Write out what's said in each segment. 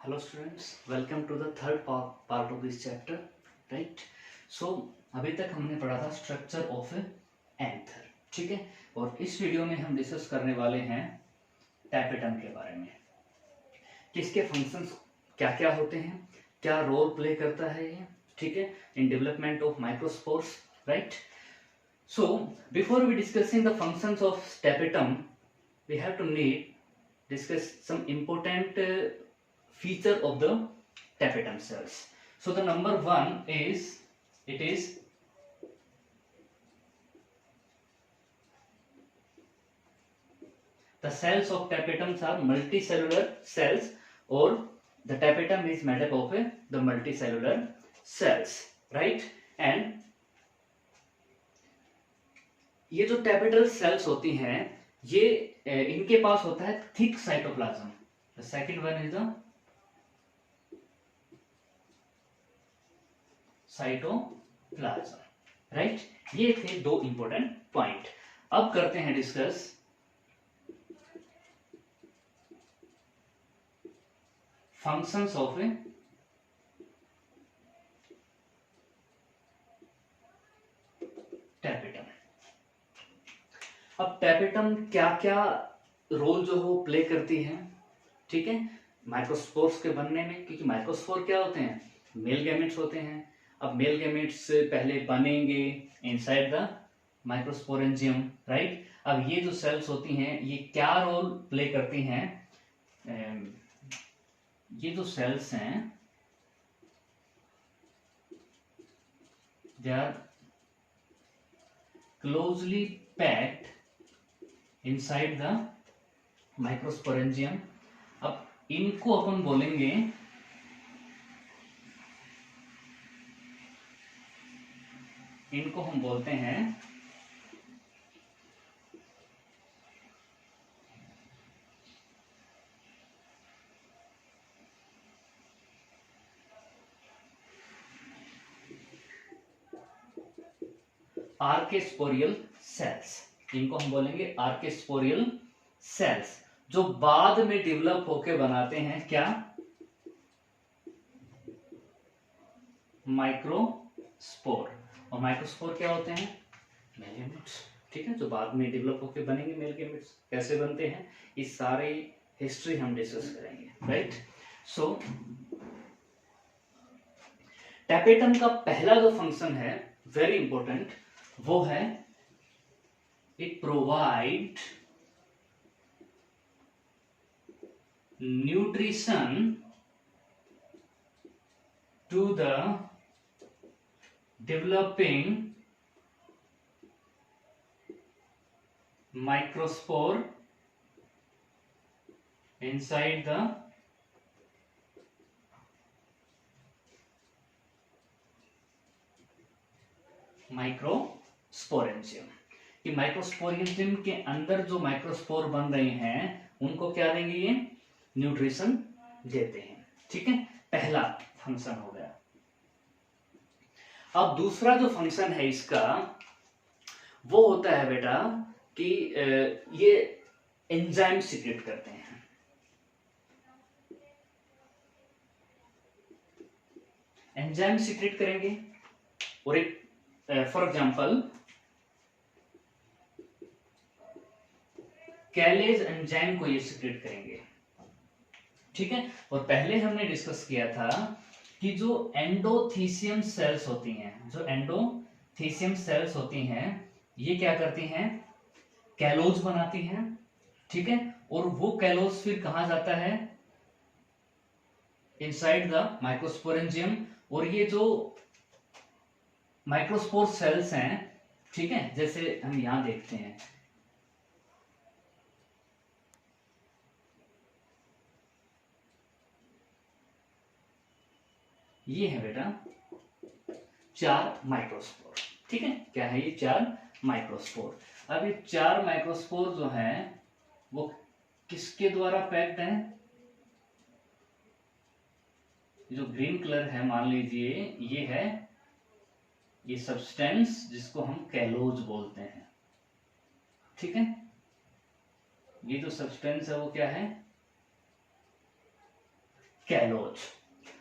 Hello students, welcome to the third part of this chapter, right? So अभी तक हमने पढ़ा था स्ट्रक्चर ऑफ एंथर, ठीक है। और इस वीडियो में हम डिस्कस करने वाले हैं टैपेटम के बारे में कि इसके फंक्शंस क्या क्या होते हैं, क्या रोल प्ले करता है ये, ठीक है, in development of microspores, right. So before we discussing the functions of tapetum, we have to discuss some important feature of the tapetum cells. So the number one is the cells of tapetums are multicellular cells, or the tapetum is made up of the multicellular cells, right? And ये जो टैपेटल sales होती हैं ये इनके पास होता है thick cytoplasm. The second one is the cytoplasm, right. ये थे दो इंपॉर्टेंट पॉइंट। अब करते हैं डिस्कस फंक्शंस ऑफ टैपेटम। अब टैपेटम क्या क्या रोल जो हो प्ले करती है, ठीक है, माइक्रोस्पोर्स के बनने में। क्योंकि माइक्रोस्पोर क्या होते हैं, मेल गैमेट्स होते हैं। अब मेल गैमेट्स पहले बनेंगे इनसाइड द माइक्रोस्पोरेंजियम, राइट। अब ये जो सेल्स होती हैं ये क्या रोल प्ले करती हैं, ये जो सेल्स हैं they are closely packed inside the microsporangium. अब इनको अपन बोलेंगे इनको हम बोलते हैं आर्केस्पोरियल सेल्स। इनको हम बोलेंगे आर्केस्पोरियल सेल्स, जो बाद में डेवलप होके बनाते हैं क्या, माइक्रोस्पोर। और माइक्रोस्पोर क्या होते हैं, मेल गैमेट्स, ठीक है, जो बाद में डेवलप होके बनेंगे। मेल गैमेट्स कैसे बनते हैं, इस सारे हिस्ट्री हम डिस्कस करेंगे, राइट। सो टैपेटम का पहला जो फंक्शन है वेरी इंपॉर्टेंट, वो है it provide nutrition to the developing microspore inside the microsporangium. कि माइक्रोस्पोरेंजियम के अंदर जो माइक्रोस्पोर बन रहे हैं उनको क्या देंगे, ये न्यूट्रिशन देते हैं, ठीक है। पहला फंक्शन हो गया। अब दूसरा जो फंक्शन है इसका वो होता है बेटा कि ये एंजाइम सीक्रेट करते हैं। एंजाइम सीक्रेट करेंगे, और एक फॉर एग्जांपल कैलेज एंजाइम को ये सीक्रेट करेंगे, ठीक है। और पहले हमने डिस्कस किया था कि जो एंडोथीसियम सेल्स होती हैं, जो एंडोथीसियम सेल्स होती हैं ये क्या करती हैं, कैलोज बनाती हैं, ठीक है। और वो कैलोज फिर कहां जाता है, इनसाइड द माइक्रोस्पोरेंजियम। और ये जो माइक्रोस्पोर सेल्स हैं, ठीक है, जैसे हम यहां देखते हैं, ये है बेटा 4 माइक्रोस्पोर, ठीक है। क्या है ये 4 माइक्रोस्पोर। अब ये 4 माइक्रोस्पोर जो है वो किसके द्वारा पैक्ड है, जो ग्रीन कलर है मान लीजिए ये है ये सब्सटेंस जिसको हम कैलोज बोलते हैं, ठीक है। ये जो सब्सटेंस है वो क्या है, कैलोज।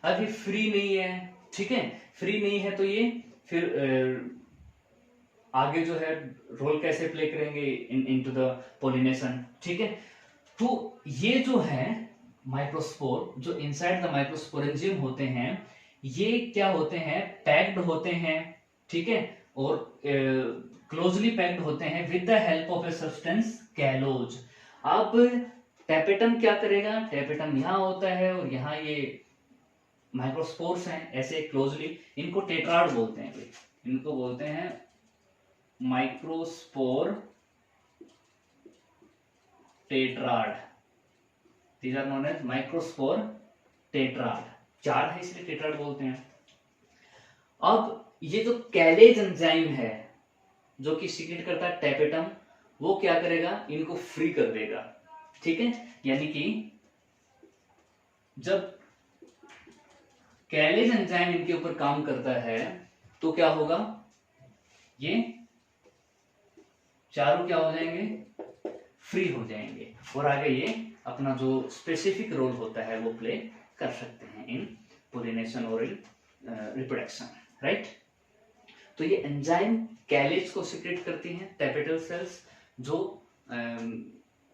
अब ये फ्री नहीं है, ठीक है, फ्री नहीं है तो ये फिर आगे जो है रोल कैसे प्ले करेंगे इनटू द पोलिनेशन, ठीक है। तो ये जो है माइक्रोस्पोर, जो इनसाइड द माइक्रोस्पोरेंजियम होते हैं, ये क्या होते हैं, पैक्ड होते हैं, ठीक है, और क्लोजली पैक्ड होते हैं with the help of a substance callose. अब टेपेटम क्या करेगा, टेपेटम यहां होता है और यहां ये माइक्रोस्पोर्स हैं ऐसे क्लोजली, इनको टेट्राड बोलते हैं भाई, इनको बोलते हैं microspore tetrad. These are known as microspore tetrad, चार है इसलिए टेट्राड बोलते हैं। अब ये जो कैलेज एंजाइम है जो कि सीक्रेट करता है टेपेटम, वो क्या करेगा, इनको फ्री कर देगा, ठीक है। यानी कि जब कैलेज एंजाइम इनके ऊपर काम करता है तो क्या होगा, ये चारों क्या हो जाएंगे, फ्री हो जाएंगे और आगे ये अपना जो स्पेसिफिक रोल होता है वो प्ले कर सकते हैं इन पोलिनेशन और इन रिप्रोडक्शन, राइट। तो ये एंजाइम कैलेज को सीक्रेट करती हैं टेपेटल सेल्स, जो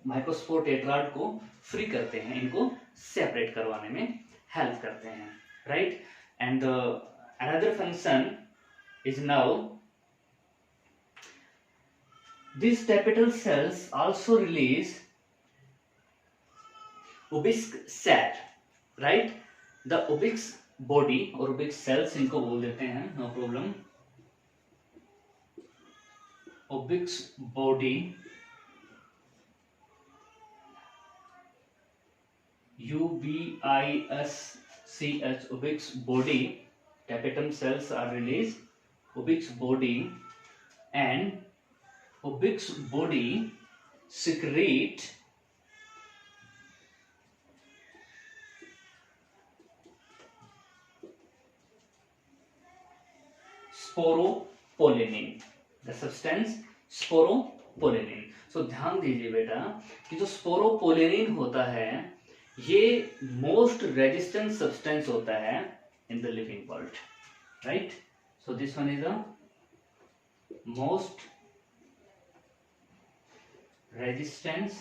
माइक्रोस्पोर टेट्राड को फ्री करते हैं, इनको सेपरेट करवाने में हेल्प करते हैं, right. And another function is now these tapetal cells also release Ubiquisk cell, right? The Ubiquisk body और Ubiquisk cells इनको बोल देते हैं, no problem. Ubiquisk body, UBISCH, Ubiquisk body, tapetum cells are released, Ubiquisk body, and Ubiquisk body secrete sporopollenin, the substance sporopollenin. So ध्यान दीजिए बेटा कि जो स्पोरोपोलेनिन होता है ये मोस्ट रेजिस्टेंट सब्सटेंस होता है in the living world, right. So this one is the most resistance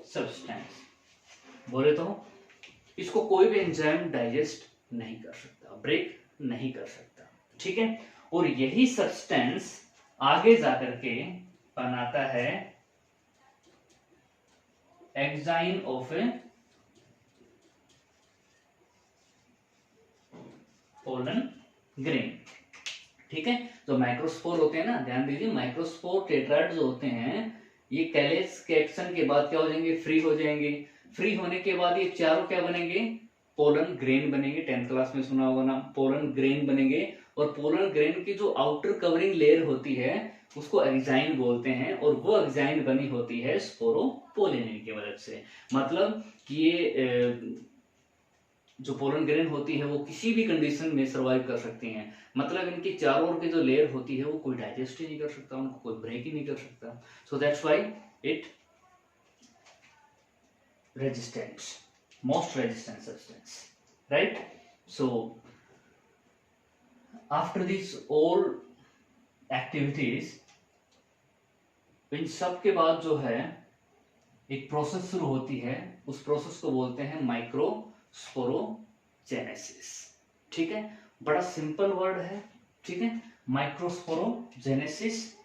substance. बोले तो इसको कोई भी एंजाइम डाइजेस्ट नहीं कर सकता, ब्रेक नहीं कर सकता, ठीक है। और यही सब्सटेंस आगे जाकर के बनाता है enzyme of A pollen grain, ठीक है। जो माइक्रोस्पोर होते हैं ना, ध्यान दीजिए, माइक्रोस्पोर टेट्राड जो होते हैं ये कैलेज के एक्शन के बाद क्या हो जाएंगे, फ्री हो जाएंगे। फ्री होने के बाद ये चारों क्या बनेंगे, पोलन ग्रेन बनेंगे। 10th क्लास में सुना होगा ना, पोलन ग्रेन बनेंगे। और पोलन ग्रेन की जो आउटर कवरिंग लेयर होती है उसको एक्साइन बोलते हैं, और वो एक्साइन बनी होती है स्पोरोपोलेनिन की मदद से। मतलब कि ये जो पोलन ग्रेन होती है वो किसी भी कंडीशन में सर्वाइव कर सकती हैं। मतलब इनकी चारों ओर की जो लेयर होती है वो कोई डाइजेस्ट ही नहीं कर सकता, उनको कोई ब्रेक ही नहीं कर सकता। So that's why it resistant, most resistant substance, right. So after this all activities, इन सब के बाद जो है एक प्रोसेस शुरू होती है, उस प्रोसेस को बोलते हैं माइक्रोस्पोरोजेनेसिस, ठीक है। बड़ा सिंपल वर्ड है, ठीक है, माइक्रोस्पोरोजेनेसिस।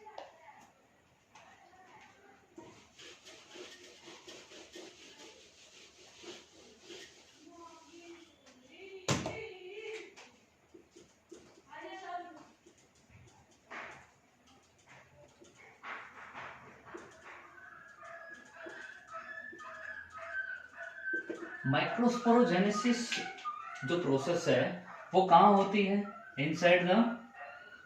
माइक्रोस्पोरोजेनेसिस जो प्रोसेस है वो कहाँ होती है, इनसाइड द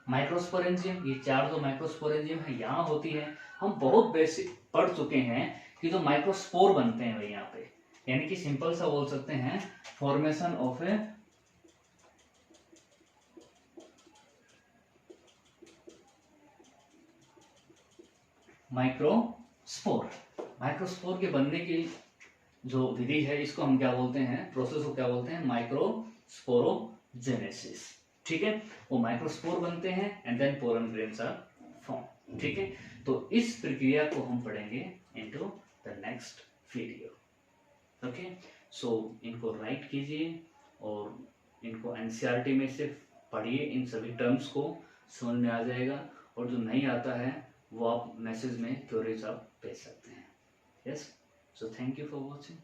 माइक्रोस्पोरेंजियम। ये चार जो माइक्रोस्पोरेंजियम है यहाँ होती है। हम बहुत बेसिक पढ़ चुके हैं कि जो माइक्रोस्पोर बनते हैं भाई यहाँ पे, यानी कि सिंपल सा बोल सकते हैं formation of A microspore. Microspore के बनने की जो विधि है इसको हम क्या बोलते हैं, प्रोसेस को क्या बोलते हैं, माइक्रोस्पोरोजेनेसिस। ठीक है, वो माइक्रोस्पोर बनते हैं and then pollen grains are form. ठीक है, तो इस प्रक्रिया को हम पढ़ेंगे into the next video. Okay, so इनको राइट कीजिए और इनको एनसीईआरटी में से पढ़िए, इन सभी टर्म्स को समझ में आ जाएगा, और जो नहीं आता है वो आप मैसेज में क्वेरीज आप भेज सकते हैं। Yes, so thank you for watching.